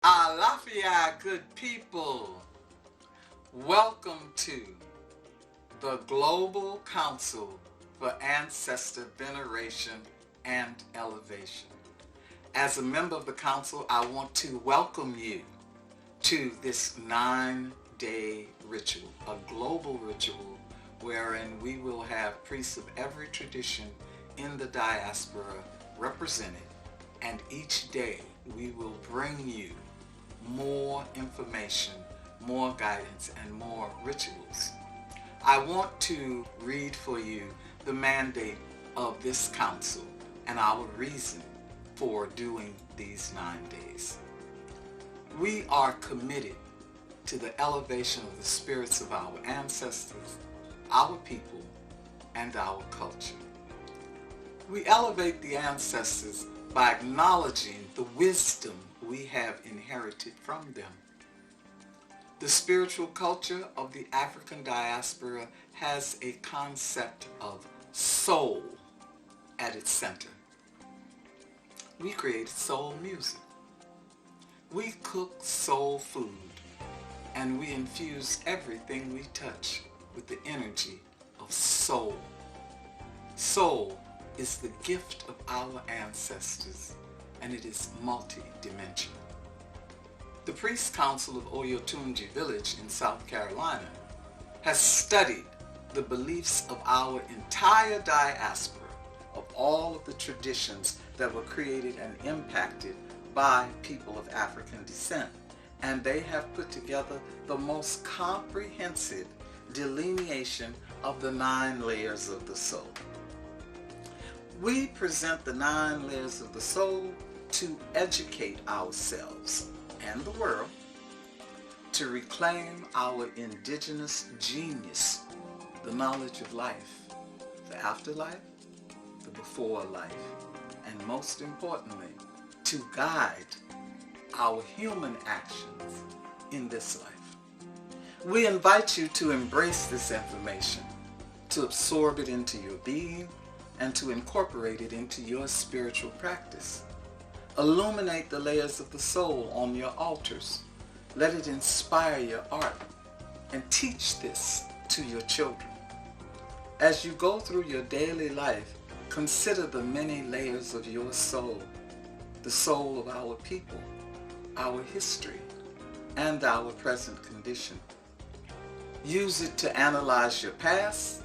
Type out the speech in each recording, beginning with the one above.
Alafia, good people. Welcome to the Global Council for Ancestor Veneration and Elevation. As a member of the council, I want to welcome you to this 9-day ritual, a global ritual wherein we will have priests of every tradition in the diaspora represented, and each day we will bring you more information, more guidance, and more rituals. I want to read for you the mandate of this council and our reason for doing these 9 days. We are committed to the elevation of the spirits of our ancestors, our people, and our culture. We elevate the ancestors by acknowledging the wisdom we have inherited from them. The spiritual culture of the African diaspora has a concept of soul at its center. We created soul music. We cook soul food, and we infuse everything we touch with the energy of soul. Soul is the gift of our ancestors, and it is multi-dimensional. The Priest Council of Oyotunji Village in South Carolina has studied the beliefs of our entire diaspora, of all of the traditions that were created and impacted by people of African descent, and they have put together the most comprehensive delineation of the 9 layers of the soul. We present the 9 layers of the soul to educate ourselves and the world, to reclaim our indigenous genius, the knowledge of life, the afterlife, the before life, and most importantly, to guide our human actions in this life. We invite you to embrace this information, to absorb it into your being, and to incorporate it into your spiritual practice. Illuminate the layers of the soul on your altars. Let it inspire your art, and teach this to your children. As you go through your daily life, consider the many layers of your soul, the soul of our people, our history, and our present condition. Use it to analyze your past,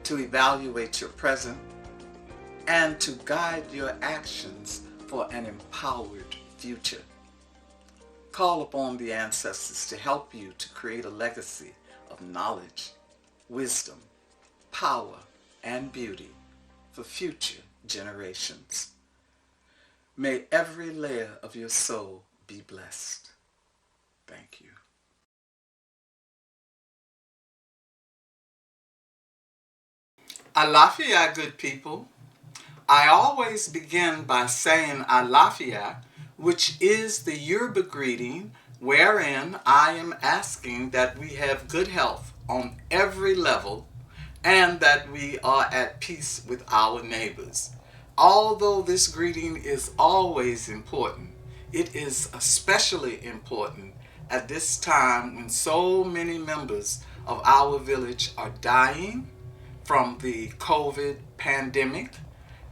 to evaluate your present, and to guide your actions for an empowered future. Call upon the ancestors to help you to create a legacy of knowledge, wisdom, power, and beauty for future generations. May every layer of your soul be blessed. Thank you. Alafia, good people. I always begin by saying Alafia, which is the Yoruba greeting wherein I am asking that we have good health on every level and that we are at peace with our neighbors. Although this greeting is always important, it is especially important at this time when so many members of our village are dying from the COVID pandemic,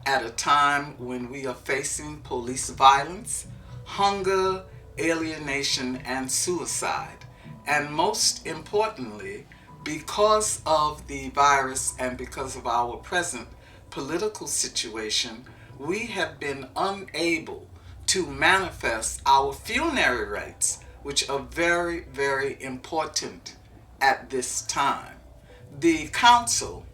at a time when we are facing police violence, hunger, alienation, and suicide. And most importantly, because of the virus and because of our present political situation, we have been unable to manifest our funerary rites, which are very, very important at this time. The council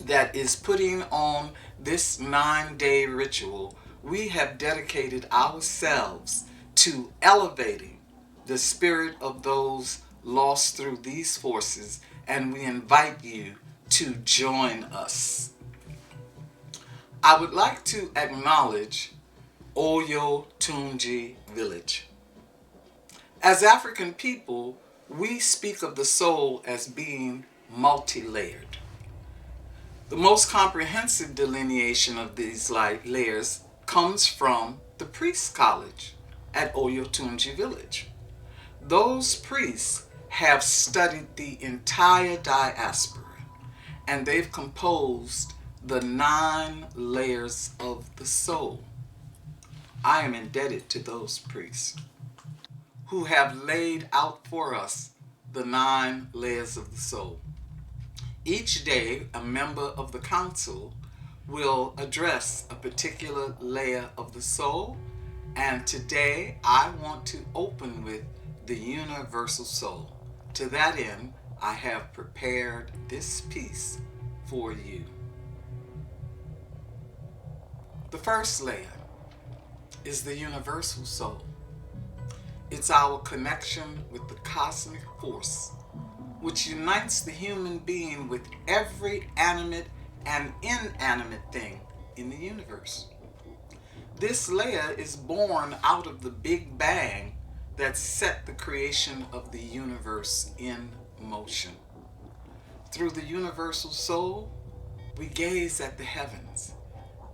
that is putting on this 9-day ritual, we have dedicated ourselves to elevating the spirit of those lost through these forces, and we invite you to join us. I would like to acknowledge Oyotunji Village. As African people, we speak of the soul as being multi-layered. The most comprehensive delineation of these layers comes from the Priest College at Oyotunji village. Those priests have studied the entire diaspora, and they've composed the 9 layers of the soul. I am indebted to those priests who have laid out for us the 9 layers of the soul. Each day, a member of the council will address a particular layer of the soul, and today I want to open with the universal soul. To that end, I have prepared this piece for you. The first layer is the universal soul. It's our connection with the cosmic force, which unites the human being with every animate and inanimate thing in the universe. This layer is born out of the Big Bang that set the creation of the universe in motion. Through the universal soul, we gaze at the heavens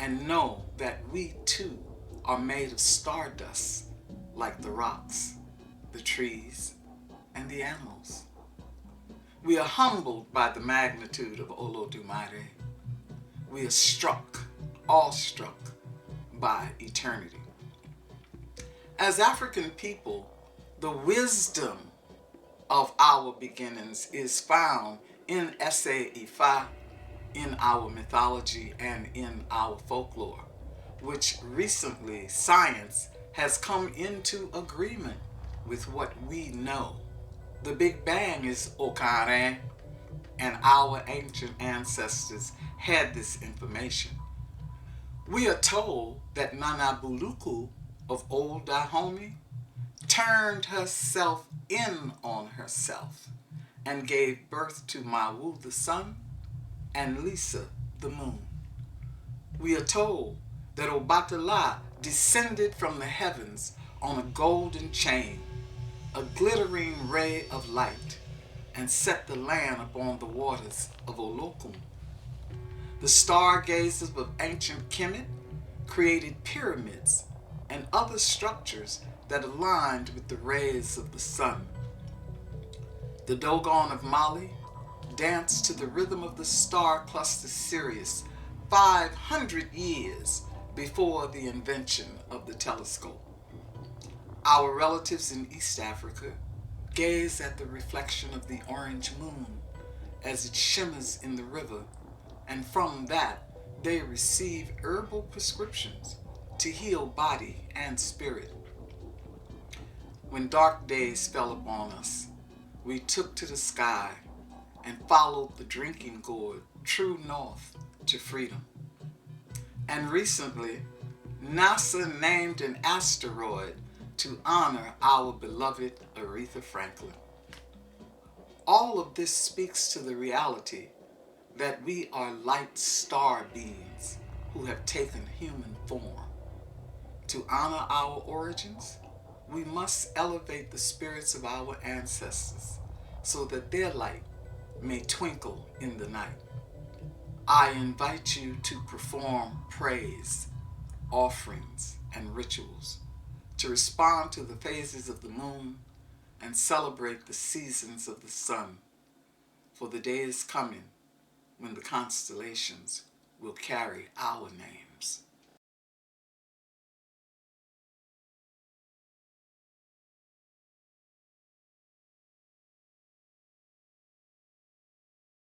and know that we too are made of stardust, like the rocks, the trees, and the animals. We are humbled by the magnitude of Olodumare. We are awestruck by eternity. As African people, the wisdom of our beginnings is found in Ese Ifa, in our mythology, and in our folklore, which recently science has come into agreement with what we know. The Big Bang is Okare, and our ancient ancestors had this information. We are told that Nana Buluku of Old Dahomey turned herself in on herself and gave birth to Mawu the sun and Lisa the moon. We are told that Obatala descended from the heavens on a golden chain, a glittering ray of light, and set the land upon the waters of Olokun. The stargazers of ancient Kemet created pyramids and other structures that aligned with the rays of the sun. The Dogon of Mali danced to the rhythm of the star cluster Sirius 500 years before the invention of the telescope. Our relatives in East Africa gaze at the reflection of the orange moon as it shimmers in the river, and from that they receive herbal prescriptions to heal body and spirit. When dark days fell upon us, we took to the sky and followed the drinking gourd true north to freedom. And recently, NASA named an asteroid to honor our beloved Aretha Franklin. All of this speaks to the reality that we are light star beings who have taken human form. To honor our origins, we must elevate the spirits of our ancestors so that their light may twinkle in the night. I invite you to perform praise, offerings, and rituals, to respond to the phases of the moon and celebrate the seasons of the sun, for the day is coming when the constellations will carry our name.